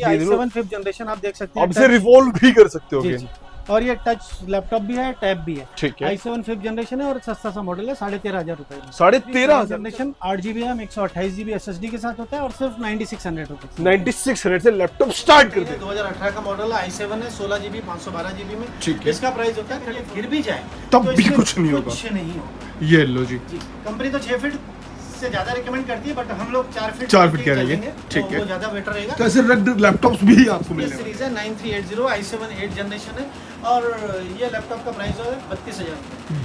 i7 5th generation आप देख सकते हैं। आप इसे रिवॉल्व भी कर सकते हो। जी, जी। और ये टच लैपटॉप भी है, टैब भी है। ठीक है। i7 5th जनरेशन है और सस्ता सा मॉडल है, 13,500 रुपए में। 13,500 generation 8GB RAM 128GB SSD के साथ होता है और सिर्फ 9600 रुपए। 9600 से लैपटॉप स्टार्ट कर दे। 2018 का मॉडल है, i7 है, 16GB 512GB में। ठीक है। इसका प्राइस होता है, गिर भी जाए तब तो भी इसमें कुछ नहीं होगा। कुछ नहीं होगा। ये लो जी। कंपनी तो 6 फीट से ज्यादा रिकमेंड करती है, बट हम लोग 4 फीट कह रहे हैं। ठीक है, वो ज्यादा बेटर रहेगा। तो ऐसे रग्ड लैपटॉप्स भी आपको ये मिलेंगे। सीरीज है 9380 i7 8th जनरेशन है और ये लैपटॉप का प्राइस है 32,000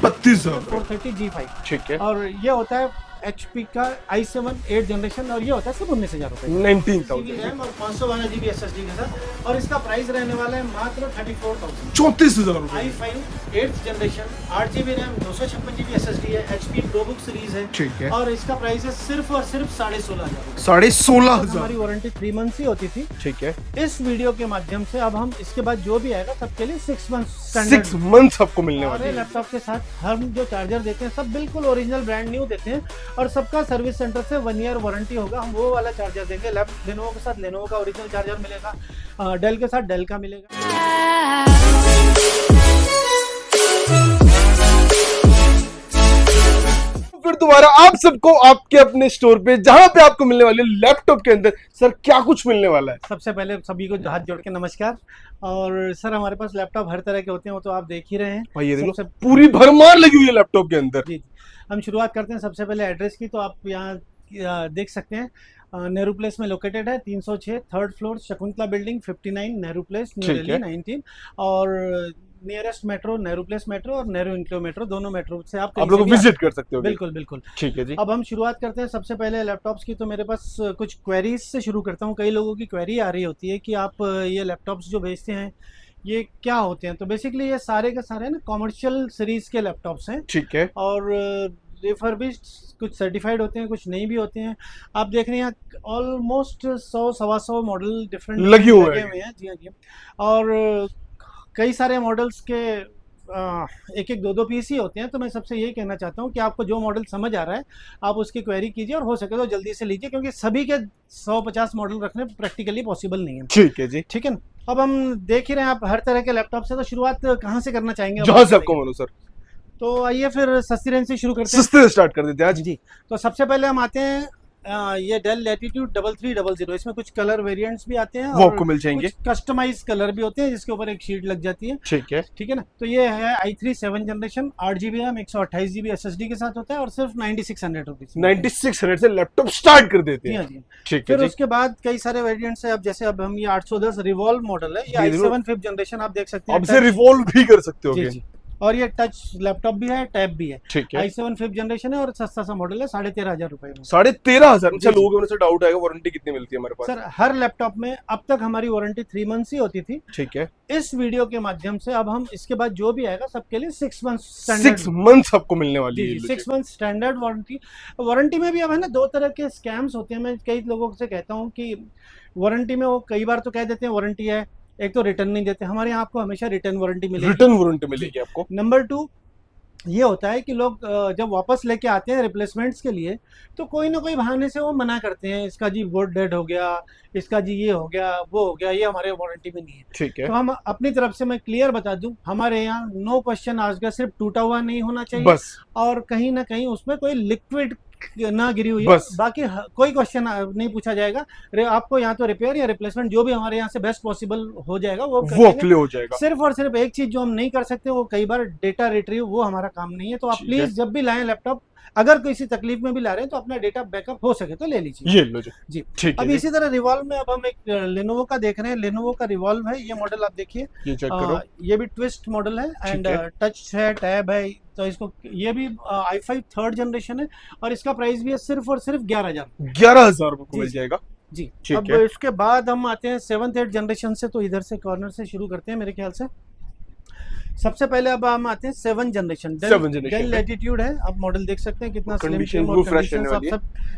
32,000 430 G5। ठीक है। और ये होता है HP का i7 8th जनरेशन और ये होता है सिर्फ 19,000 रुपए। 19,000 रैम और 512GB SSD के साथ, और इसका प्राइस रहने वाला है मात्र 34,000। 34,000 रुपए। i5 8th generation 8GB RAM 256GB SSD है, HP ProBook सीरीज है। ठीक है। और इसका प्राइस है सिर्फ और सिर्फ 16,500। 16,500। हमारी वारंटी 3 मंथ्स ही होती थी। ठीक है। इस वीडियो के माध्यम से अब हम इसके बाद जो भी आएगा सबके लिए 6 मंथ 6 मंथ्स आपको मिलने वाले हमारे हैं। लैपटॉप के साथ हम जो चार्जर देते हैं सब बिल्कुल ओरिजिनल ब्रांड न्यू देते हैं और सबका सर्विस सेंटर से 1 ईयर वारंटी होगा। हम वो वाला चार्जर देंगे। लेनोवो के साथ लेनोवो का ओरिजिनल चार्जर मिलेगा, डेल के साथ डेल का मिलेगा। फिर दोबारा आप सबको आपके अपने स्टोर पे, जहां पे आपको मिलने वाले लैपटॉप के अंदर सर क्या कुछ मिलने वाला है। सबसे पहले सभी को हाथ जोड़ के नमस्कार। और सर हमारे पास लैपटॉप हर तरह के होते हैं, वो तो आप देख ही रहे हैं। भाई ये देखो, सबसे पूरी भरमार लगी हुई है लैपटॉप के अंदर। जी, हम शुरुआत करते हैं सबसे पहले एड्रेस की। तो आप यहाँ देख सकते हैं, नेहरू प्लेस में लोकेटेड है, 306 3rd floor, Shakuntala building 59 Nehru place, new ठीक दिल्ली है। 19। और nearest metro Nehru place metro और नेहरू इनक्लो मेट्रो, दोनों मेट्रो से आप आप लोग विजिट कर सकते हो। बिल्कुल बिल्कुल। ठीक है जी। अब हम शुरुआत करते हैं सबसे पहले लैपटॉप्स की। तो मेरे पास कुछ क्वेरीज से शुरू करता हूँ। कई लोगों की क्वेरी आ रही होती है कि आप ये लैपटॉप्स जो भेजते हैं ये क्या होते हैं। तो बेसिकली ये सारे के सारे ना कॉमर्शियल सीरीज के लैपटॉप्स हैं ठीक है। और रिफर्बिश्ड, कुछ सर्टिफाइड होते हैं, कुछ नहीं भी होते हैं। आप देख रहे हैं ऑलमोस्ट 100-125 मॉडल डिफरेंट लगे हुए हैं। जी हाँ जी। और कई सारे मॉडल्स के एक एक दो पीस ही होते हैं। तो मैं सबसे यही कहना चाहता हूँ कि आपको जो मॉडल समझ आ रहा है आप उसकी क्वेरी कीजिए और हो सके तो जल्दी से लीजिए, क्योंकि सभी के 150 मॉडल रखने प्रैक्टिकली पॉसिबल नहीं है। ठीक है जी। ठीक है ना। अब हम देख ही रहे हैं आप हर तरह के लैपटॉप से, तो शुरुआत कहाँ से करना चाहेंगे? जहां से आपको मानो सर। तो आइए फिर सस्ती रेंज से शुरू करते हैं। सस्ते से स्टार्ट कर देते हैं आज। जी। तो सबसे पहले हम आते हैं ये डेल लैटिट्यूड 3300। इसमें कुछ कलर वेरिएंट्स भी आते हैं वो और आपको मिल जाएंगे। कुछ कस्टमाइज कलर भी होते हैं जिसके ऊपर एक शीट लग जाती है। ठीक है। ठीक है ना। तो ये है i3 7th generation 8GB RAM 128GB SSD के साथ होता है और सिर्फ 9600 रुपीज। 9600 से लैपटॉप स्टार्ट कर देते जी हैं। हाँ जी। ठीक है फिर जी। उसके बाद कई सारे वेरिएंट्स है। अब जैसे अब हम ये 810 रिवॉल्व मॉडल है, ये ये देखो, i7 5th जनरेशन आप देख सकते हैं। आप इसे रिवॉल्व भी कर सकते हो। जी जी। और ये टच लैपटॉप भी है, टैब भी है। ठीक है। i7 5th जनरेशन है और सस्ता सा मॉडल है, 13,500 रुपए में। 13,500। अच्छा, जी। लोगों के मन से डाउट आएगा वारंटी कितनी मिलती है हमारे पास। सर हर लैपटॉप में अब तक हमारी वारंटी 3 मंथ्स ही होती थी। ठीक है। इस वीडियो के माध्यम से अब हम इसके बाद जो भी आएगा सबके लिए 6 मंथ 6 मंथ्स आपको मिलने वाली है। 6 मंथ स्टैंडर्ड वारंटी। वारंटी में भी अब है ना 2 तरह के स्कैम्स होते हैं। मैं कई लोगों से कहता हूँ कि वारंटी में वो कई बार तो कह देते हैं वारंटी है, एक तो रिटर्न नहीं देते। हमारे यहाँ आपको हमेशा रिटर्न वारंटी मिलेगी। रिटर्न वारंटी मिलेगी आपको। नंबर 2 ये होता है कि लोग जब वापस लेके आते हैं रिप्लेसमेंट्स के लिए तो कोई ना कोई बहाने से वो मना करते हैं, इसका जी बोर्ड डेड हो गया, इसका जी ये हो गया, वो हो गया, ये हमारे वारंटी में नहीं है। ठीक है। तो हम अपनी तरफ से मैं क्लियर बता दूं, हमारे यहाँ नो क्वेश्चन आस्क्ड है, सिर्फ टूटा हुआ नहीं होना चाहिए बस। और कहीं ना कहीं उसमें कोई लिक्विड ना गिरी हुई है, बस। बाकी कोई क्वेश्चन नहीं पूछा जाएगा। आपको यहाँ तो रिपेयर या रिप्लेसमेंट जो भी हमारे यहाँ से बेस्ट पॉसिबल हो जाएगा वो कर देंगे। क्लियर हो जाएगा। सिर्फ और सिर्फ एक चीज जो हम नहीं कर सकते वो कई बार डेटा रिट्रीव, वो हमारा काम नहीं है। तो आप ठीक है। प्लीज जब भी लाएं लैपटॉप, अगर किसी तकलीफ में भी ला रहे हैं तो अपना डेटा बैकअप हो सके तो ले लीजिए। ये लो जी। ठीक अब है। इसी तरह रिवॉल्व में अब हम एक लेनोवो का देख रहे हैं। लेनोवो का रिवॉल्व है, ये मॉडल आप देखिए, ये चेक करो। ये भी ट्विस्ट मॉडल है एंड टच है, टैब है। तो इसको ये भी i5 3rd जनरेशन है और इसका प्राइस भी है सिर्फ और सिर्फ 11,000 रुपए को मिल जाएगा। जी। ठीक अब है। इसके बाद हम आते हैं 7th 8th जनरेशन से। तो इधर से कॉर्नर से शुरू करते हैं मेरे ख्याल से। सबसे पहले अब हम आते हैं 7th जनरेशन। डेल लैटिट्यूड है, आप मॉडल देख सकते हैं कितना स्लिम ट्रिम और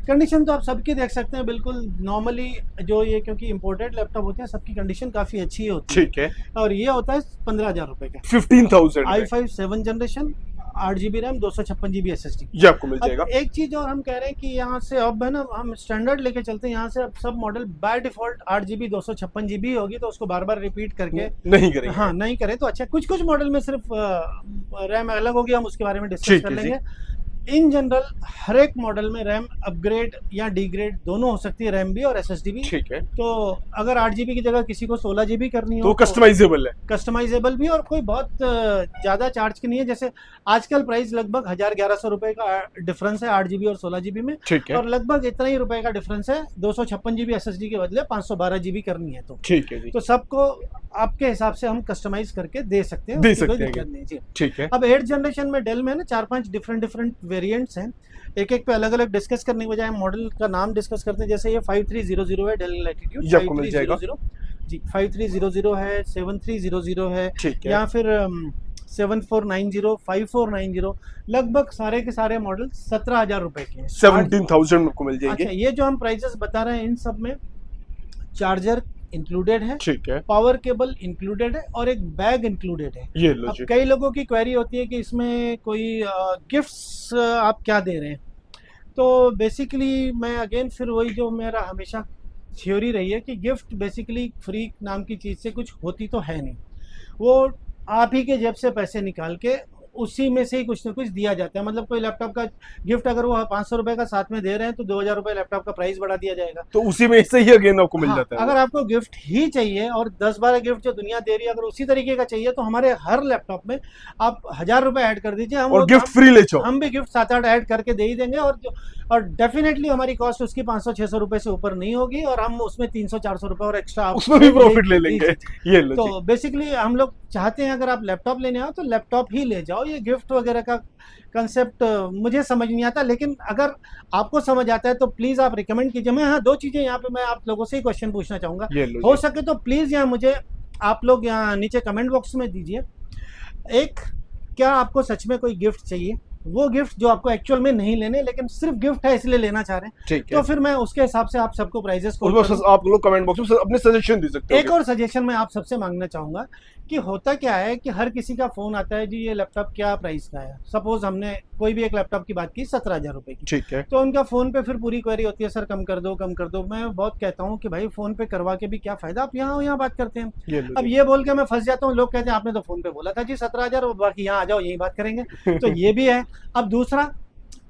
कंडीशन तो आप सबकी देख सकते हैं बिल्कुल नॉर्मली। जो ये क्योंकि इंपोर्टेड लैपटॉप होते हैं सबकी कंडीशन काफी अच्छी होती है। ठीक है। और ये होता है 15,000 रुपए का 15,000। i5 7th generation 8 GB RAM 256 GB SSD ये आपको मिल जाएगा। एक चीज और हम कह रहे हैं कि यहाँ से अब है ना हम स्टैंडर्ड लेके चलते हैं, यहाँ से अब सब model by default 8 GB 256 GB होगी, तो उसको बार बार रिपीट करके नहीं करेंगे। हाँ नहीं करें तो अच्छा। कुछ मॉडल में सिर्फ रैम अलग होगी, हम उसके बारे में डिस्कस कर लेंगे। इन जनरल हर एक मॉडल में रैम अपग्रेड या डिग्रेड दोनों हो सकती है, रैम भी और SSD भी। ठीक है। तो अगर 8 GB की जगह किसी को 16 GB करनी हो तो कस्टमाइजेबल है, कस्टमाइजेबल भी, और कोई बहुत ज़्यादा चार्ज की नहीं है। जैसे आजकल प्राइस लगभग 1000-1100 रुपए का डिफरेंस है 8 GB और 16 GB में। ठीक है। और लगभग इतना ही रुपए का डिफरेंस है 256 GB SSD के बदले 512 GB करनी है तो। ठीक है जी। तो सबको आपके हिसाब से हम कस्टमाइज करके दे सकते हैं, दे उसकी कोई सकते हैं। दिक्कत नहीं जी। ठीक है। अब 8th जनरेशन में डेल में ना 4-5 डिफरेंट वेरिएंट्स हैं, एक पे अलग अलग डिस्कस करने के बजाय मॉडल का नाम डिस्कस करते हैं। जैसे ये 5300 है डेल लैटिट्यूड, ये आपको मिल जाएगा जी। 5300 है, 7300 है, या फिर 7490, 5490, लगभग सारे के सारे मॉडल 17,000 रुपए के हैं, 17,000 को मिल जाएंगे। अच्छा, ये जो हम प्राइसेस बता रहे हैं इन सब में चार्जर इंक्लूडेड है, ठीक है, पावर केबल इंक्लूडेड है, और एक बैग इंक्लूडेड है। ये लो अब जी। कई लोगों की क्वेरी होती है कि इसमें कोई गिफ्ट्स आप क्या दे रहे हैं, तो बेसिकली मैं अगेन फिर वही जो मेरा हमेशा थ्योरी रही है कि गिफ्ट बेसिकली फ्री नाम की चीज़ से कुछ होती तो है नहीं, वो आप ही के जेब से पैसे निकाल के उसी में से ही कुछ ना कुछ दिया जाता है। मतलब कोई लैपटॉप का गिफ्ट अगर वो 500 रुपए का साथ में दे रहे हैं तो 2000 रुपए लैपटॉप का प्राइस बढ़ा दिया जाएगा, तो उसी में से ही अगेन आपको मिल जाता है। अगर आपको गिफ्ट ही चाहिए और 10-12 गिफ्ट जो दुनिया दे रही है अगर उसी तरीके का चाहिए तो हमारे हर लैपटॉप में आप 1000 रुपए ऐड कर दीजिए, हम और गिफ्ट फ्री ले जाओ। हम भी गिफ्ट 7-8 ऐड करके दे ही देंगे, और डेफिनेटली हमारी कॉस्ट उसकी 500-600 रुपए से ऊपर नहीं होगी, और हम उसमें 300-400 रुपए और एक्स्ट्रा उसमें भी प्रॉफिट ले लेंगे। ये लो तो बेसिकली हम लोग चाहते हैं अगर आप लैपटॉप लेने आओ तो लैपटॉप ही ले जाओ। ये गिफ्ट वगैरह का कंसेप्ट मुझे समझ नहीं आता, लेकिन अगर आपको समझ आता है तो प्लीज आप रिकमेंड कीजिए। मैं हाँ 2 चीजें यहाँ पे मैं आप लोगों से ही क्वेश्चन पूछना चाहूंगा, हो सके तो प्लीज यहाँ मुझे आप लोग यहाँ नीचे कमेंट बॉक्स में दीजिए। एक, क्या आपको सच में कोई गिफ्ट चाहिए, वो गिफ्ट जो आपको एक्चुअल में नहीं लेने लेकिन सिर्फ गिफ्ट है इसलिए लेना चाह रहे हैं, ठीक है, तो फिर मैं उसके हिसाब से आप सबको प्राइजेस को आप लोग कमेंट बॉक्स में अपने सजेशन दे सकते हो। एक और सजेशन मैं आप सबसे मांगना चाहूंगा कि होता क्या है कि हर किसी का फोन आता है जी ये लैपटॉप क्या प्राइस का है। सपोज हमने कोई भी एक लैपटॉप की बात की 17,000 रुपए की, ठीक है, तो उनका फोन पे फिर पूरी क्वेरी होती है सर कम कर दो कम कर दो। मैं बहुत कहता हूँ कि भाई फोन पे करवा के भी क्या फायदा, आप यहाँ बात करते हैं। अब ये बोल के मैं फंस जाता हूँ, लोग कहते हैं आपने तो फोन पे बोला था जी 17,000, बाकी यहाँ आ जाओ यही बात करेंगे। तो ये भी है। अब दूसरा,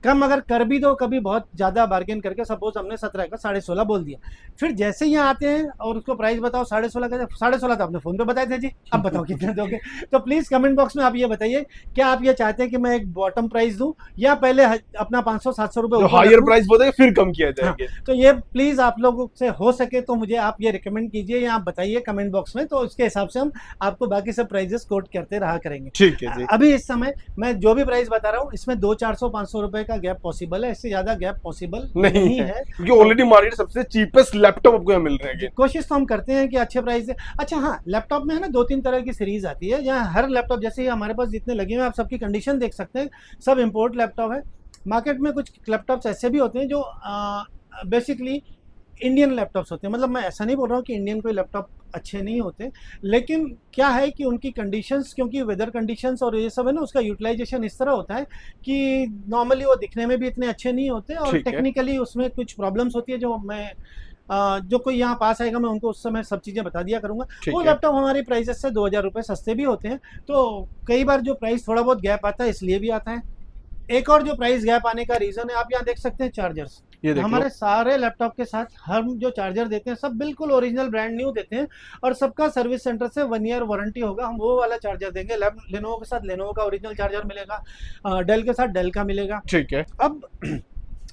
कम अगर कर भी दो कभी बहुत ज्यादा बार्गेन करके, सपोज हमने 17 का 16.5 बोल दिया, फिर जैसे ही यहाँ आते हैं और उसको प्राइस बताओ 16.5 का, 16.5 तो आपने फोन पे बताए थे जी, अब बताओ कितने दोगे। तो प्लीज कमेंट बॉक्स में आप ये बताइए, क्या आप ये चाहते हैं कि मैं एक बॉटम प्राइस दूं या पहले अपना 500-700 रुपए हायर प्राइस बताइए फिर कम किया जाएगा। हाँ, तो ये प्लीज आप लोगों से हो सके तो मुझे आप ये रिकमेंड कीजिए या आप बताइए कमेंट बॉक्स में, तो उसके हिसाब से हम आपको बाकी सब प्राइजेस कोट करते रहा करेंगे। ठीक है जी। अभी इस समय मैं जो भी प्राइस बता रहा हूँ इसमें 200-400-500 रुपए का गैप पॉसिबल है, इससे ज्यादा गैप पॉसिबल नहीं है, क्योंकि ऑलरेडी मार्केट सबसे चीपेस्ट लैपटॉप आपको यहाँ मिल रहे हैं। कोशिश तो हम करते हैं कि अच्छे प्राइस है। अच्छा हाँ, लैपटॉप में है ना 2-3 तरह की सीरीज आती है, यहाँ हर लैपटॉप जैसे हमारे पास जितने लगे हुए हैं आप सबकी कंडीशन देख सकते हैं, सब इम्पोर्ट लैपटॉप है। मार्केट में कुछ लैपटॉप्स ऐसे भी होते हैं जो बेसिकली इंडियन लैपटॉप्स होते हैं। मतलब मैं ऐसा नहीं बोल रहा हूँ कि इंडियन कोई लैपटॉप अच्छे नहीं होते, लेकिन क्या है कि उनकी कंडीशंस, क्योंकि वेदर कंडीशंस और ये सब है ना, उसका यूटिलाइजेशन इस तरह होता है कि नॉर्मली वो दिखने में भी इतने अच्छे नहीं होते और टेक्निकली उसमें कुछ प्रॉब्लम्स होती है, जो मैं जो कोई यहाँ पास आएगा मैं उनको उस समय सब चीज़ें बता दिया करूँगा। वो लैपटॉप हमारी प्राइसेस से 2000 रुपये सस्ते भी होते हैं, तो कई बार जो प्राइस थोड़ा बहुत गैप आता है इसलिए भी आता है। एक और जो प्राइस गैप आने का रीज़न है, आप यहाँ देख सकते हैं चार्जर्स, हमारे सारे लैपटॉप के साथ हम जो चार्जर देते हैं सब बिल्कुल ओरिजिनल ब्रांड न्यू देते हैं, और सबका सर्विस सेंटर से 1 ईयर वारंटी होगा। हम वो वाला चार्जर देंगे, लेनोवो के साथ लेनोवो का ओरिजिनल चार्जर मिलेगा, डेल के साथ डेल का मिलेगा। ठीक है। अब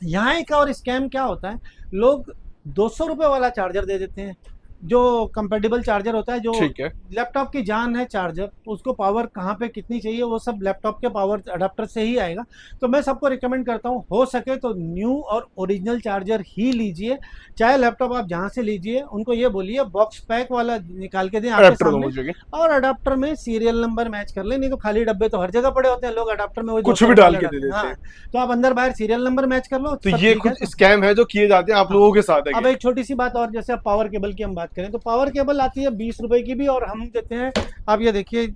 यहाँ एक और स्कैम क्या होता है, लोग 200 रुपये वाला चार्जर दे देते हैं, जो कंपेटेबल चार्जर होता है, जो लैपटॉप की जान है चार्जर, उसको पावर कहाँ पे कितनी चाहिए वो सब लैपटॉप के पावर अडाप्टर से ही आएगा। तो मैं सबको रिकमेंड करता हूँ हो सके तो न्यू और ओरिजिनल चार्जर ही लीजिए, चाहे लैपटॉप आप जहाँ से लीजिए उनको ये बोलिए बॉक्स पैक वाला निकाल के दें आपके सामने, और अडाप्टर में सीरियल नंबर मैच कर ले, नहीं तो खाली डब्बे तो हर जगह पड़े होते हैं, लोग अडाप्टर में कुछ भी डाल के दे देते हैं। तो आप अंदर बाहर सीरियल नंबर मैच कर लो। तो ये कुछ स्कैम है जो किए जाते हैं आप लोगों के साथ। अब एक छोटी सी बात और, जैसे आप पावर केबल की हम बात करें तो पावर केबल आती है 20 रुपए की भी, और हम देते हैं, आप ये देखिए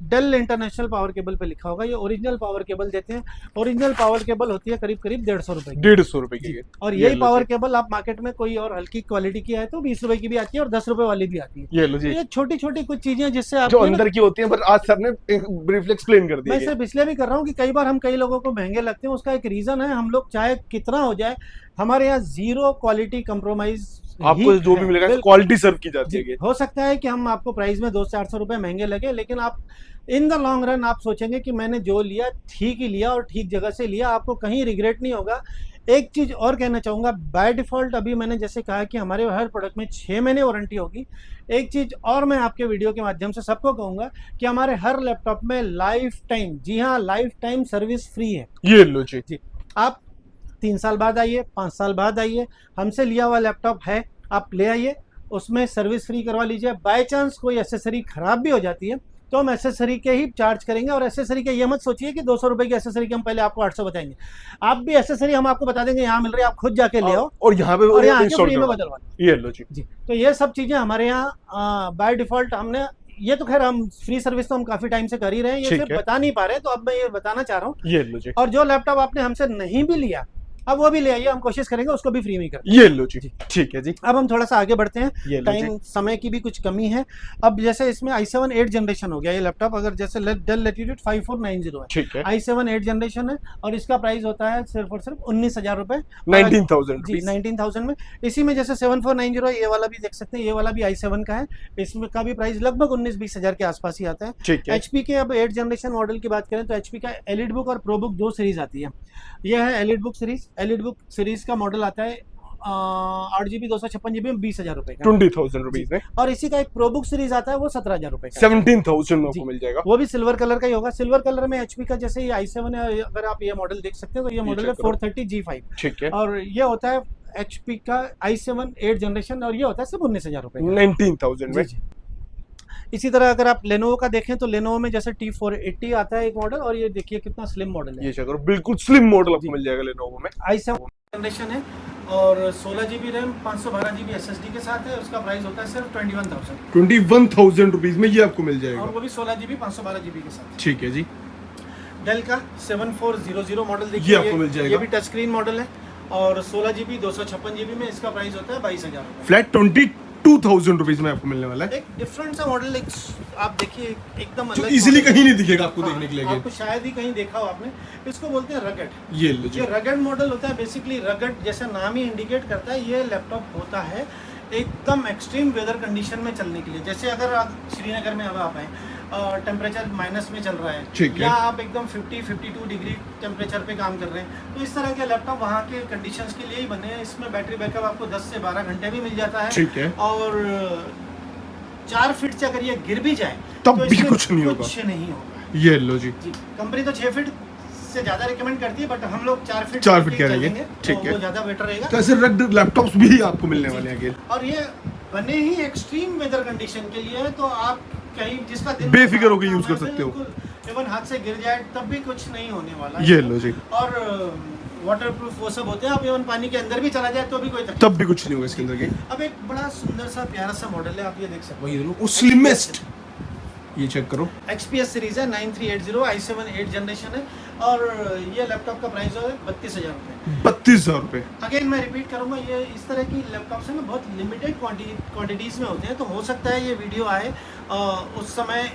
डेल इंटरनेशनल पावर केबल पे लिखा होगा, ये ओरिजिनल पावर केबल देते हैं। ओरिजिनल पावर केबल होती है करीब करीब 150 रुपए की। 150 रुपए की। और यही पावर केबल आप मार्केट में कोई और हल्की क्वालिटी की है तो 20 रुपए की भी आती है और 10 रुपए वाली भी आती है। ये लो जी, ये छोटी छोटी कुछ चीजें जिससे आप जो अंदर की होती है, पर आज सर ने ब्रीफली एक्सप्लेन कर दिया। मैं सिर्फ इसलिए भी कर रहा हूँ कि कई बार हम कई लोगों को महंगे लगते हैं, उसका एक रीजन है, हम लोग चाहे कितना हो जाए हमारे यहाँ जीरो क्वालिटी कंप्रोमाइज, आपको जो भी मिलेगा क्वालिटी सर्व की जाती है। हो सकता है कि हम आपको प्राइस में 200-400 रुपए महंगे लगे, लेकिन आप इन द लॉन्ग रन आप सोचेंगे कि मैंने जो लिया ठीक ही लिया और ठीक जगह से लिया, आपको कहीं रिग्रेट नहीं होगा। एक चीज और कहना चाहूंगा, बाय डिफॉल्ट अभी मैंने जैसे कहा कि हमारे हर प्रोडक्ट में 6 महीने वारंटी होगी। एक चीज और मैं आपके वीडियो के माध्यम से सबको कहूंगा कि हमारे हर लैपटॉप में लाइफ टाइम, जी हाँ लाइफ टाइम सर्विस फ्री है। ये लो जी, आप 3 साल बाद आइए, 5 साल बाद आइए, हमसे लिया हुआ लैपटॉप है आप ले आइए, उसमें सर्विस फ्री करवा लीजिए। बाय चांस कोई एसेसरी खराब भी हो जाती है तो हम एसेसरी के ही चार्ज करेंगे, और एसेसरी के ये मत सोचिए कि 200 रुपए की एसेसरी के हम पहले आपको 800 बताएंगे। आप भी एसेसरी हम आपको बता देंगे यहाँ मिल रही है, आप खुद जाके ले आओ और यहाँ पे और यहाँ आके फ्री में बदलवा। ये लो जी। तो ये सब चीजें हमारे यहाँ बाय डिफॉल्ट हमने, ये तो खैर हम फ्री सर्विस तो हम काफी टाइम से कर ही रहे हैं, ये सिर्फ बता नहीं पा रहे, तो अब मैं ये बताना चाह रहा हूँ। ये लो जी। और जो लैपटॉप आपने हमसे नहीं भी लिया अब वो भी ले आइए, हम कोशिश करेंगे उसको भी फ्री में कर। ये लो जी, ठीक है जी। अब हम थोड़ा सा आगे बढ़ते हैं, टाइम समय की भी कुछ कमी है। अब जैसे इसमें i7 8 जनरेशन हो गया ये लैपटॉप, अगर जैसे डेल लैटिट्यूड 5490 है, ठीक है, i7 8 जनरेशन है और इसका प्राइस होता है सिर्फ और सिर्फ 19,000 रुपए, 19,000 जी 19,000 में। इसी में जैसे 7490 है, ये वाला भी देख सकते हैं, ये वाला भी i7 का है, इसमें का भी प्राइस लगभग 19-20 हजार के आसपास ही आता है। HP के अब 8 जनरेशन मॉडल की बात करें तो HP का एलिट बुक और प्रो बुक 2 सीरीज आती है। यह है elite book series. Elite book series का मॉडल आता है 8GB 256GB में 20,000 रुपए का, 20,000 रुपीज में। और इसी का एक प्रो बुक सीरीज आता है वो 17,000 रुपए का, 17,000 में आपको मिल जाएगा। वो भी सिल्वर कलर का ही होगा। सिल्वर कलर में HP का जैसे ये i7 है, अगर आप ये मॉडल देख सकते हो तो ये मॉडल है 430G5, ठीक है, और ये होता है HP का i7 8 जनरेशन और ये होता है सिर्फ 19,000 रुपए, 19,000 में। इसी तरह अगर आप लेनोवो का देखें तो लेनोवो में जैसे T480 आता है एक मॉडल, और ये देखिए कितना स्लिम मॉडल है, ये चेक करो, बिल्कुल स्लिम मॉडल आपको मिल जाएगा लेनोवो में। i7 जनरेशन है और 16GB रैम 512GB SSD के साथ है। उसका प्राइस होता है सिर्फ 21,000 रुपीज में ये आपको मिल जाएगा, और वो भी 16GB 512GB के साथ। ठीक है जी। डेल का 7400 मॉडल देखिए, ये आपको मिल जाएगा, ये भी टच स्क्रीन मॉडल है और 16GB 256GB में इसका प्राइस होता है 22,000 रुपए, फ्लैट 22,000 रुपीज में आपको मिलने वाला है। एक डिफरेंट सा मॉडल, एक आप देखिए एकदम जो अलग, इजीली कहीं नहीं दिखेगा आपको देखने के लिए। आपको शायद ही कहीं देखा हो आपने, इसको बोलते हैं रगड। ये लो जी, ये रगड मॉडल होता है, बेसिकली रगड जैसा नाम ही इंडिकेट करता है, ये लैपटॉप होता है एकदम एक्सट्रीम वेदर कंडीशन में चलने के लिए। जैसे अगर आप श्रीनगर में अब आप आए, टेम्परेचर माइनस में चल रहा है, या आप एकदम 50-52 डिग्री टेम्परेचर पे काम कर रहे हैं, तो इस तरह के लैपटॉप वहाँ के कंडीशंस के लिए ही बने हैं। इसमें बैटरी बैकअप आपको 10 से 12 घंटे भी मिल जाता है, ठीक है, और 4 फीट से अगर ये गिर भी जाए तब तो भी कुछ नहीं होगा, कुछ नहीं होगा। ये लो जी। कंपनी तो 6 फीट से ज्यादा रिकमेंड करती है, बट हम लोग 4 फीट करेंगे, ठीक है, वो ज्यादा बेटर रहेगा। तो ऐसे रग्ड लैपटॉप्स भी आपको मिलने वाले हैं, और ये बने ही एक्सट्रीम वेदर कंडीशन के लिए है, तो आप कहीं जिसका दिन बेफिक्र होकर यूज कर सकते हो, इवन हाथ से गिर जाए तब भी कुछ नहीं होने वाला। ये लो जी, और वाटरप्रूफ वो सब होते हैं, आप इवन पानी के अंदर भी चला जाए तो भी कोई तब भी कुछ नहीं होगा इसके अंदर के। अब एक बड़ा सुंदर सा प्यारा सा मॉडल है, आप ये देख सकते हो, वो स्लिमेस्ट, ये चेक करो, XPS सीरीज है 9380, i7 8 जनरेशन है, और ये लैपटॉप का प्राइस है 32,000 रुपए। 32,000 रुपए। अगेन मैं रिपीट करूंगा, ये इस तरह की लैपटॉप से ना बहुत लिमिटेड क्वांटिटीज में होते हैं, तो हो सकता है ये वीडियो आए उस समय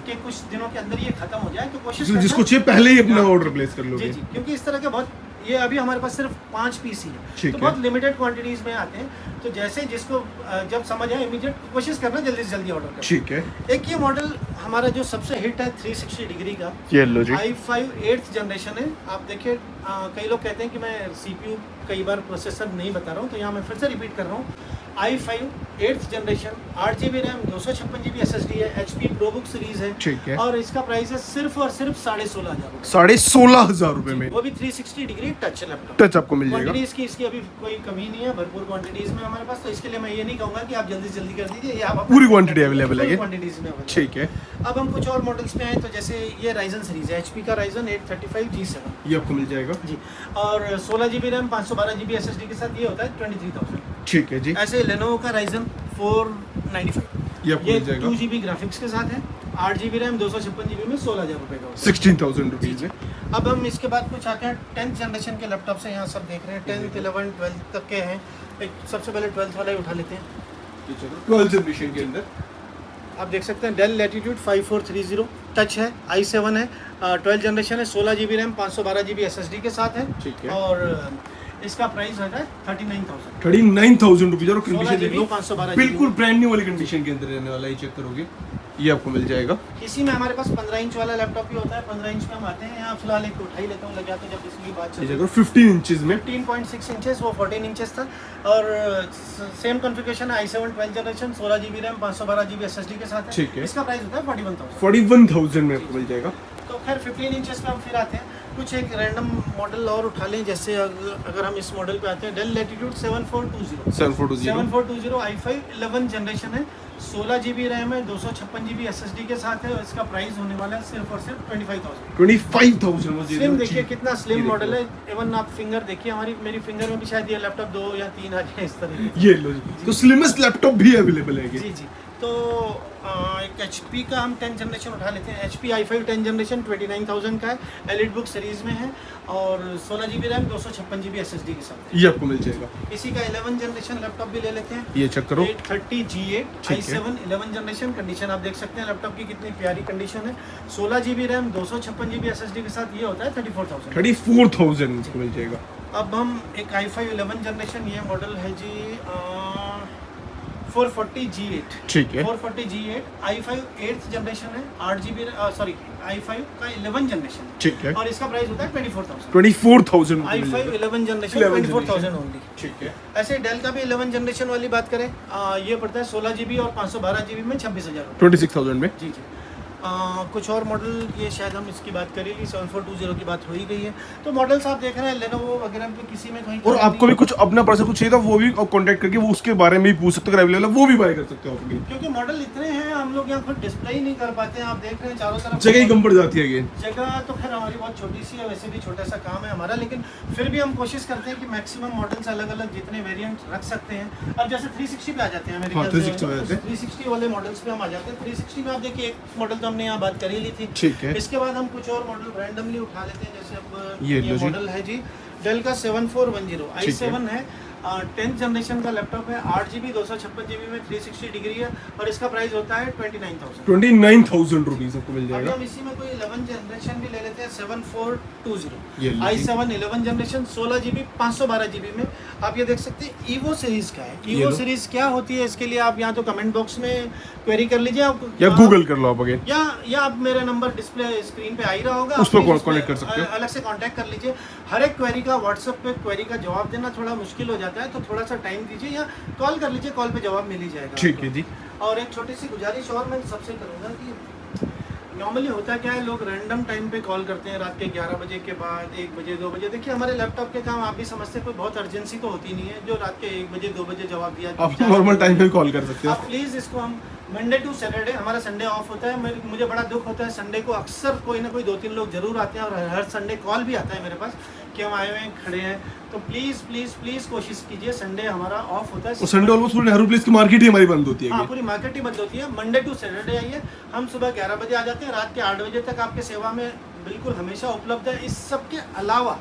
के कुछ दिनों के अंदर ये खत्म हो जाए, तो कोशिश करना जिसको चाहिए पहले ही अपना ऑर्डर प्लेस कर लोगे। जी, क्योंकि इस तरह के बहुत, ये अभी हमारे पास सिर्फ 5 पीस ही है, तो बहुत लिमिटेड क्वांटिटीज में आते हैं, तो जैसे जिसको जब समझ आए इमीडिएट कोशिश करना जल्दी से जल्दी ऑर्डर करना, ठीक है। एक ये मॉडल हमारा जो सबसे हिट है 360 डिग्री का, ये लो जी, i5 8th जनरेशन है। आप देखिए कई लोग कहते हैं कि मैं CPU कई बार प्रोसेसर नहीं बता रहा हूँ, तो यहाँ मैं फिर से रिपीट कर रहा हूँ, i5 8th generation 8GB RAM 256GB SSD है, HP प्रो बुक सीरीज है, ठीक है, और इसका प्राइस है सिर्फ और सिर्फ 16,500 रुपए, 16,500 रुपए में, वो भी 360 डिग्री टच लैपटॉप। टच आपको मिल जाएगा। क्वांटिटीज की इसकी अभी कोई कमी नहीं है, भरपूर क्वांटिटीज में हमारे पास, तो इसके लिए मैं ये नहीं कहूँगा कि आप जल्दी से जल्दी कर दीजिए, ये आप पूरी क्वांटिटी अवेलेबल है, क्वांटिटीज में, ठीक है। अब हम कुछ और मॉडल्स पे आए, तो जैसे ये Ryzen सीरीज है, HP का Ryzen 835G7, ये आपको मिल जाएगा जी, और 16GB रैम 512GB SSD के साथ ये होता है 23,000, ठीक है जी। ऐसे Lenovo का Ryzen 495, ये आपको मिल जाएगा 2GB ग्राफिक्स के साथ है, 8 GB रैम 256 GB में 16,000 रुपये का होता है। 16,000 रुपीज में। अब हम इसके बाद कुछ आते हैं 10th जनरेशन के लैपटॉप से। यहाँ सब देख रहे हैं 10th 11 12 तक के हैं। एक सबसे पहले 12th वाला ही उठा लेते हैं। 12 जनरेशन के अंदर आप देख सकते हैं डेल लैटिट्यूड 5430 टच है, i7 है, 12 जनरेशन है, 16 GB रैम 512 GB SSD के साथ है। ठीक है। और इसका प्राइस रहता है 39,000। 39,000 रुपीज। और कंडीशन देख लो 512 बिल्कुल ब्रांड न्यू वाली कंडीशन के अंदर रहने वाला है। चेक करोगे ये आपको मिल जाएगा। इसी में हमारे पास 15 इंच वाला लैपटॉप भी होता है। 15 इंच में हम आते हैं। यहाँ फिलहाल एक उठा ही लेता हूँ, लग जाते हैं जब इसकी बात चल रही है। 15 इंचेस में 15.6 इंचेस, वो 14 इंचेस था। और सेम कॉन्फ़िगरेशन है, i7 12 generation, 16 GB RAM 512 GB SSD के साथ है। ठीक है। इसका प्राइस होता है 41,000। 41,000 में आपको मिल जाएगा। तो खैर 15 इंचेस पे हम फिर आते हैं। कुछ एक रैंडम मॉडल और उठा लें, जैसे अगर हम इस मॉडल पे आते हैं डेल लैटिट्यूड 7420 i5 11 जनरेशन है, 16 GB रैम है, 256 GB SSD के साथ है। और इसका प्राइस होने वाला है सिर्फ और सिर्फ 25,000। 25,000 स्लिम देखिए कितना स्लिम मॉडल है। इवन आप फिंगर देखिए, मेरी फिंगर में भी शायद ये लैपटॉप 2 या 3 आ जाए इस तरह के। ये लो जी। तो स्लिमेस्ट लैपटॉप भी अवेलेबल है। जी जी। तो एक HP का हम 10 जनरेशन उठा लेते हैं। HP i5 10 जनरेशन 29,000 का है, एलिट बुक सीरीज में है और 16 GB रैम 256 GB SSD के साथ है। ये आपको मिल जाएगा। इसी का 11 जनरेशन लैपटॉप भी ले लेते हैं। ये चेक करो 830 G8 i7 11 जनरेशन। कंडीशन आप देख सकते हैं लैपटॉप की कितनी प्यारी कंडीशन है। 16 GB रैम 256 GB SSD के साथ ये होता है 34,000। 34,000 आपको मिल जाएगा। अब हम एक i5 11 जनरेशन, ये मॉडल है जी 440 G8। ठीक है। 440 G8 i5 8th जनरेशन है, 8 GB सॉरी i5 का 11 जनरेशन। ठीक है। और इसका प्राइस होता है 24,000। 24,000 i5 11 जनरेशन 24,000 ओनली। ठीक है। ऐसे डेल का भी 11 जनरेशन वाली बात करें, ये पड़ता है 16 GB और 512 GB में 26,000। 26,000 में। जी जी। कुछ और मॉडल, ये शायद हम इसकी बात करेंगे, 7420 की बात हो ही गई है। तो मॉडल्स आप देख रहे हैं लेनोवो वगैरह पे किसी में कहीं। और आपको भी कुछ अपना पर्सन कुछ चाहिए था वो भी कांटेक्ट करके वो उसके बारे में भी पूछ सकते हो, अवेलेबल है वो भी बाय कर सकते हो आप। क्योंकि मॉडल इतने हैं, हम लोग यहाँ खुद डिस्प्ले ही नहीं कर पाते हैं। आप देख रहे हैं चारों तरफ जगह ही कम पड़ जाती है। जगह तो खैर हमारी बहुत छोटी सी है, वैसे भी छोटा सा काम है हमारा, लेकिन फिर भी हम कोशिश करते हैं कि मैक्सिमम मॉडल्स अलग अलग जितने वेरिएंट रख सकते हैं। अब जैसे 360 पे आ जाते हैं मेरे ख्याल से, 360 वाले मॉडल्स पे हम आ जाते हैं। 360 में आप देखिए एक मॉडल तो हमने यहाँ बात करी ली थी। ठीक है। इसके बाद हम कुछ और मॉडल रैंडमली उठा लेते हैं। जैसे अब ये मॉडल है जी डेल का 7410 i7 है, 10th जनरेशन का लैपटॉप है, 8 GB 256 GB में 360 डिग्री है और इसका प्राइस होता है 29,000। 29,000 रुपीज आपको मिल जाएगा। हम इसी में कोई 11 जनरेशन भी ले लेते हैं, 7420 ये i7 11 जनरेशन 16 GB 512 GB में। आप ये देख सकते हैं ईवो सीरीज का है। ईवो सीरीज क्या होती है, इसके लिए आप या तो कमेंट बॉक्स में क्वेरी कर लीजिए या गूगल कर लो आप अगेन, या आप मेरा नंबर डिस्प्ले स्क्रीन पे आ ही रहा होगा, उस पर कॉन्टेक्ट कर सकते हो। अलग से कांटेक्ट कर लीजिए। हर एक क्वेरी का व्हाट्सएप पे क्वेरी का जवाब देना थोड़ा मुश्किल हो जाता है, तो थोड़ा सा टाइम दीजिए या कॉल कर लीजिए, कॉल पे जवाब मिल ही जाएगा। ठीक है जी। और एक छोटी सी गुजारिश और मैं सबसे करूँगा कि नॉर्मली होता क्या है, लोग रैंडम टाइम पे कॉल करते हैं, रात के 11 बजे के बाद 1 बजे 2 बजे। देखिए हमारे लैपटॉप के काम आप भी समझते हैं, कोई बहुत अर्जेंसी तो होती नहीं है जो रात के 1 बजे 2 बजे जवाब दिया। आप नॉर्मल टाइम पे कॉल कर सकते हो। आप प्लीज़ इसको, हम मंडे टू सैटरडे हमारा संडे ऑफ होता है। मुझे बड़ा दुख होता है, संडे को अक्सर कोई ना कोई 2-3 लोग जरूर आते हैं और हर संडे कॉल भी आता है मेरे पास कि हम आए हुए हैं, खड़े हैं। तो प्लीज़ प्लीज़ प्लीज़ कोशिश कीजिए, संडे हमारा ऑफ होता है। संडे ऑलमोस्ट पूरी नेहरू प्लेस की मार्केट ही हमारी बंद होती है। हाँ, पूरी मार्केट ही बंद होती है। मंडे टू सैटरडे आइए, हम सुबह 11 बजे आ जाते हैं, रात के 8 बजे तक आपके सेवा में बिल्कुल हमेशा उपलब्ध है। इस सब के अलावा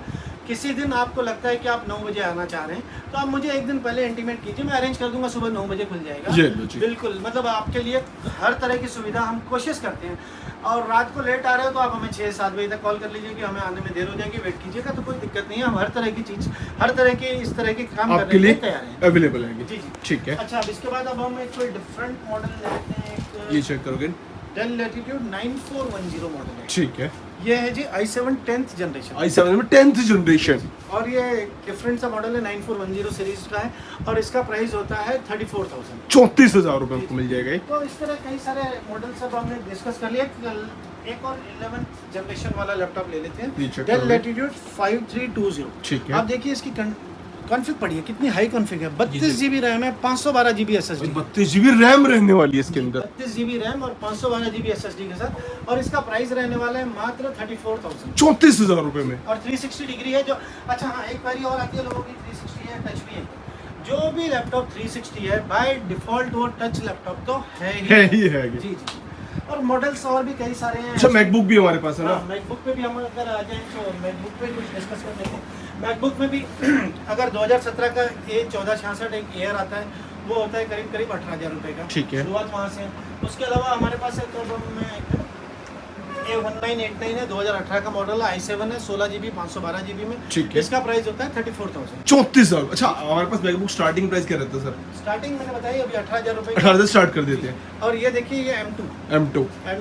किसी दिन आपको लगता है कि आप 9 बजे आना चाह रहे हैं तो आप मुझे एक दिन पहले इंटीमेट कीजिए, मैं अरेंज कर दूंगा, सुबह 9 बजे खुल जाएगा। बिल्कुल, मतलब आपके लिए हर तरह की सुविधा हम कोशिश करते हैं। और रात को लेट आ रहे हो तो आप हमें 6-7 बजे तक कॉल कर लीजिए कि हमें आने में देर हो जाएगी, वेट कीजिएगा, तो कोई दिक्कत नहीं है। हम हर तरह की चीज़, हर तरह के इस तरह के काम करने के लिए तैयार हैं, अवेलेबल है। जी जी, ठीक है। अच्छा, अब इसके बाद अब हम एक कोई डिफरेंट मॉडल लेते हैं। ये चेक करोगे, डेल लैटिट्यूड 9410 मॉडल है। ठीक है। ये है जी i7 10th जनरेशन। i7 में 10th जनरेशन और ये डिफरेंट सा मॉडल है, 9410 सीरीज का है और इसका प्राइस होता है 34,000। 34,000 रुपए आपको मिल जाएगा। तो इस तरह कई सारे मॉडल सब हमने डिस्कस कर लिया। एक और 11th जनरेशन वाला लैपटॉप ले लेते हैं, डेल लैटिट्यूड 5320। ठीक है। आप देखिए इसकी कॉन्फ़िग पढ़िए, कितनी हाई कॉन्फ़िग है। 32 GB रैम है, 512 GB SSD। 32 GB रैम रहने वाली है इसके अंदर। 32 GB रैम और 512 GB SSD के साथ, और इसका प्राइस रहने वाला है मात्र 34,000। 34,000 रुपए में। और 360 डिग्री है जो, अच्छा हाँ, एक बारी और आती है लोगों की, 360 है, टच भी है। जो भी लैपटॉप 360 है बाय डिफॉल्ट वो टच लैपटॉप तो है ही है। जी जी। और मॉडल्स और भी कई सारे हैं। अच्छा मैकबुक भी हमारे पास है ना? मैकबुक पे भी हम अगर आ जाएं तो मैकबुक पे कुछ डिस्कस कर लेते हैं। मैकबुक में भी अगर 2017 का A1466 एक एयर आता है, वो होता है करीब करीब 18,000 रुपये का। ठीक है। शुरुआत वहाँ से है। उसके अलावा हमारे पास है तो मैं A1989 है, 2018 का मॉडल है, i7 है, 16 GB 512 GB में। ठीक है। इसका प्राइस होता है 34,000। 34,000। अच्छा हमारे पास मैकबुक स्टार्टिंग प्राइस क्या रहता है सर? स्टार्टिंग मैंने बताई अभी 18,000 रुपये। 18,000 स्टार्ट कर देते हैं। और ये देखिए ये M2 है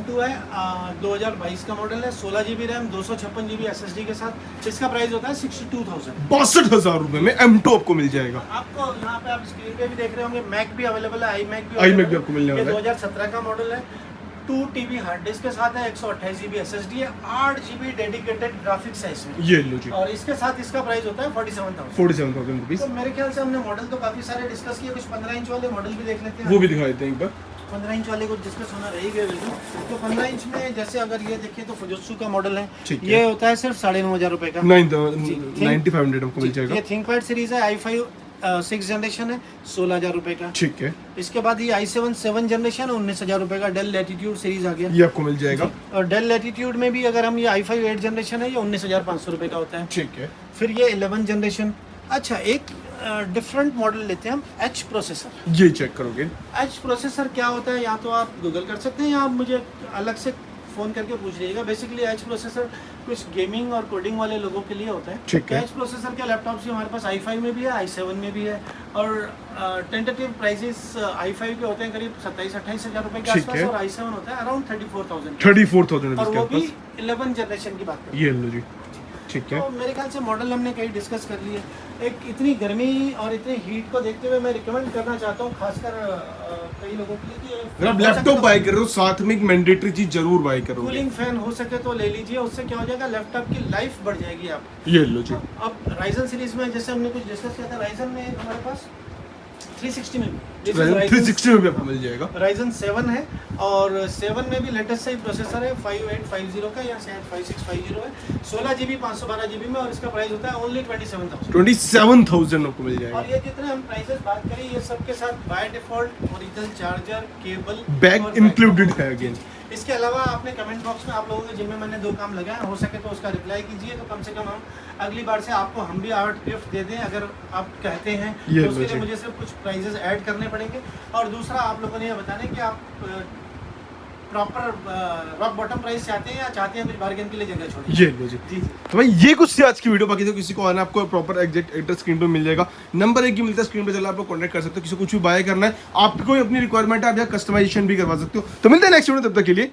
2022 का मॉडल है, 16 GB रैम 256 GB SSD के साथ। इसका प्राइस होता है 62,000। 62,000 रुपए में M2 आपको मिल जाएगा। आपको यहाँ पे आप स्क्रीन पे भी देख रहे होंगे, मैक भी अवेलेबल है, आई मैक भी आपको मिलने वाला है। 2017 का मॉडल है, 2 TB हार्ड डिस्क के साथ है, 128 GB SSD है, 8 GB डेडिकेटेड ग्राफिक्स है इसमें। ये लो जी। और इसके साथ इसका प्राइस होता है 47,000। 47,000 रुपीज। तो मेरे ख्याल से हमने मॉडल तो काफी सारे डिस्कस किए, कुछ 15 इंच वाले मॉडल भी देख लेते हैं। वो भी दिखा देते हैं एक बार। 15 इंच वाले को डिस्कस होना रह गया बिल्कुल। तो 15 इंच में जैसे अगर ये देखिए तो फुजित्सु का मॉडल है, ये होता है सिर्फ 9,500 रुपए का। 9,500 हमको मिल जाएगा। ये थिंकपैड सीरीज है, i5 6 जनरेशन है, 16,000 रुपए का। ठीक है। इसके बाद ये i7 7 जनरेशन है, 19,000 रुपए का। डेल लैटिट्यूड सीरीज आ गया, ये आपको मिल जाएगा। और डेल लैटिट्यूड में भी अगर हम ये i5 8 जनरेशन है, ये 19,500 रुपए का होता है। ठीक है। फिर ये 11 जनरेशन। अच्छा एक डिफरेंट मॉडल लेते हैं हम, एच प्रोसेसर। ये चेक करोगे। एच प्रोसेसर क्या होता है, या तो आप गूगल कर सकते हैं या आप मुझे अलग से फ़ोन करके पूछ लीजिएगा। बेसिकली एच प्रोसेसर कुछ गेमिंग और कोडिंग वाले लोगों के लिए होता है। ठीक है। एच प्रोसेसर के लैपटॉप भी हमारे पास i5 में भी है, i7 में भी है। और टेंटेटिव प्राइसेस i5 के होते हैं करीब 27-28 हज़ार रुपये के आसपास, और i7 होता है अराउंड 34,000। 34,000 और वो भी 11 जनरेशन की बात करें। ये लो जी। ठीक है। तो मेरे ख्याल से मॉडल हमने कहीं डिस्कस कर लिए। एक इतनी गर्मी और इतनी हीट को देखते हुए मैं रिकमेंड करना चाहता हूँ खासकर कई लोगों के लिए कि अगर आप लैपटॉप बाय कर रहे हो साथ में एक मैंडेटरी चीज जरूर बाय करोगे। कूलिंग फैन हो सके तो ले लीजिए, उससे क्या हो जाएगा लैपटॉप की लाइफ बढ़ जाएगी आप। ये लो जी। अब राइजन सीरीज में जैसे हमने कुछ डिस्कस किया था, राइजन में हमारे पास 360 में भी 360 में भी आपको मिल जाएगा। राइजन 7 है, और 7 में भी लेटेस्ट सही प्रोसेसर है 5850 का या शायद 5650 है, 16 GB 512 GB में, और इसका प्राइस होता है ओनली 27,000 आपको मिल जाएगा। और ये जितने हम प्राइसेस बात करें ये सब के साथ by default original charger, cable, bag included है अगेन। इसके अलावा आपने कमेंट बॉक्स में आप लोगों के जिम्मे मैंने 2 काम लगाया, हो सके तो उसका रिप्लाई कीजिए, तो कम से कम हम अगली बार से आपको हम भी आर्ट गिफ्ट दे दें अगर आप कहते हैं। तो उसके लिए मुझे सिर्फ कुछ प्राइजेस ऐड करने पड़ेंगे, और दूसरा आप लोगों ने ये बताना है कि आप प्रॉपर रॉक बॉटम प्राइस चाहते हैं या चाहते हैं कुछ बार्गेन के लिए जगह छोड़िए। ये लो जी। तो भाई ये कुछ थी आज की वीडियो। बाकी तो किसी को आना आपको प्रॉपर एग्जैक्ट एड्रेस स्क्रीन पे मिल जाएगा, नंबर एक ही मिलता है स्क्रीन पे, चला आप लोग कॉन्टैक्ट कर सकते हो। किसी को कुछ भी बाय करना है, आपको कोई अपनी रिक्वायरमेंट है, आप यहाँ कस्टमाइजेशन भी करवा सकते हो। तो मिलते हैं नेक्स्ट वीडियो, तब तक के लिए।